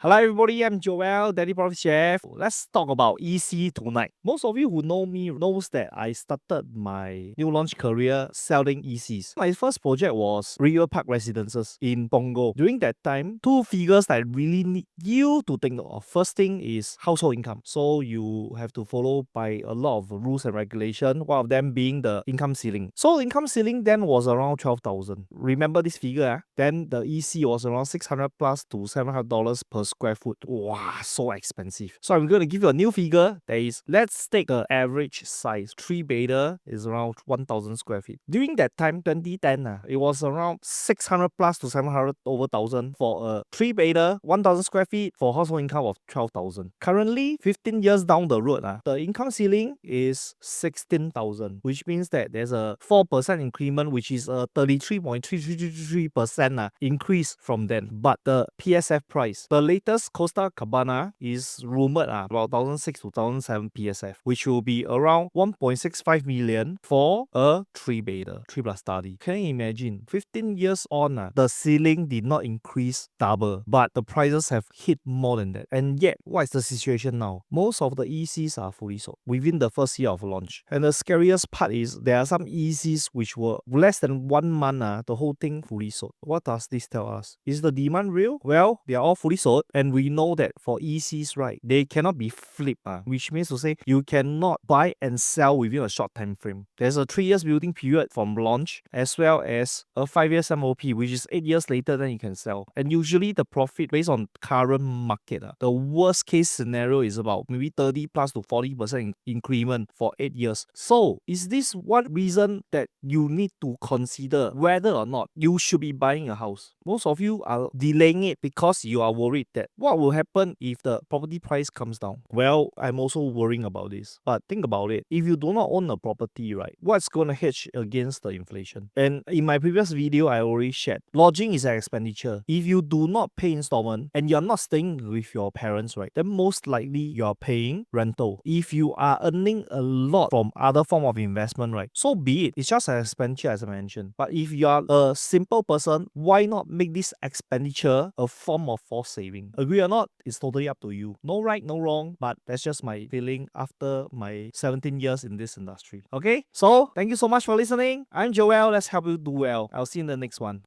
Hello everybody, I'm Joel, Daddy Profit Chef. Let's talk about EC tonight. Most of you who know me knows that I started my new launch career selling ECs. My first project was River Park Residences in Punggol. During that time, two figures that I really need you to take note of. First thing is household income. So you have to follow by a lot of rules and regulation, one of them being the income ceiling. So income ceiling then was around 12,000. Remember this figure? Then the EC was around 600 plus to $700 per square foot. Wow, so expensive. So I'm going to give you a new figure that is, let's take the average size. 3-bedder is around 1,000 square feet. During that time, 2010, it was around 600 plus to 700 over 1,000 for a 3-bedder, 1,000 square feet for household income of 12,000. Currently, 15 years down the road, the income ceiling is 16,000, which means that there's a 4% increment, which is a 33.3333% increase from then. But the PSF price, the latest Costa Cabana is rumored about 1,006 to 1,007 PSF, which will be around 1.65 million for a 3-bedder, 3 plus study. Can you imagine? 15 years on, the ceiling did not increase double, but the prices have hit more than that. And yet, what is the situation now? Most of the ECs are fully sold within the first year of launch. And the scariest part is there are some ECs which were less than 1 month, the whole thing fully sold. What does this tell us? Is the demand real? Well, they are all fully sold, and we know that for ECs, right, they cannot be flipped, which means to say you cannot buy and sell within a short time frame. There's a 3 years building period from launch, as well as a 5 years MOP, which is 8 years later then you can sell. And usually the profit based on current market, the worst case scenario is about maybe 30 plus to 40% increment for 8 years. So is this one reason that you need to consider whether or not you should be buying a house? Most of you are delaying it because you are worried that what will happen if the property price comes down. Well, I'm also worrying about this. But think about it. If you do not own a property, right, what's going to hedge against the inflation? And in my previous video, I already shared, lodging is an expenditure. If you do not pay installment and you're not staying with your parents, right, then most likely you're paying rental. If you are earning a lot from other form of investment, right, so be it. It's just an expenditure as I mentioned. But if you are a simple person, why not make this expenditure a form of forced saving? Agree or not, it's totally up to you. No right, no wrong, but that's just my feeling after my 17 years in this industry. Okay, so thank you so much for listening. I'm Joel. Let's help you do well. I'll see you in the next one.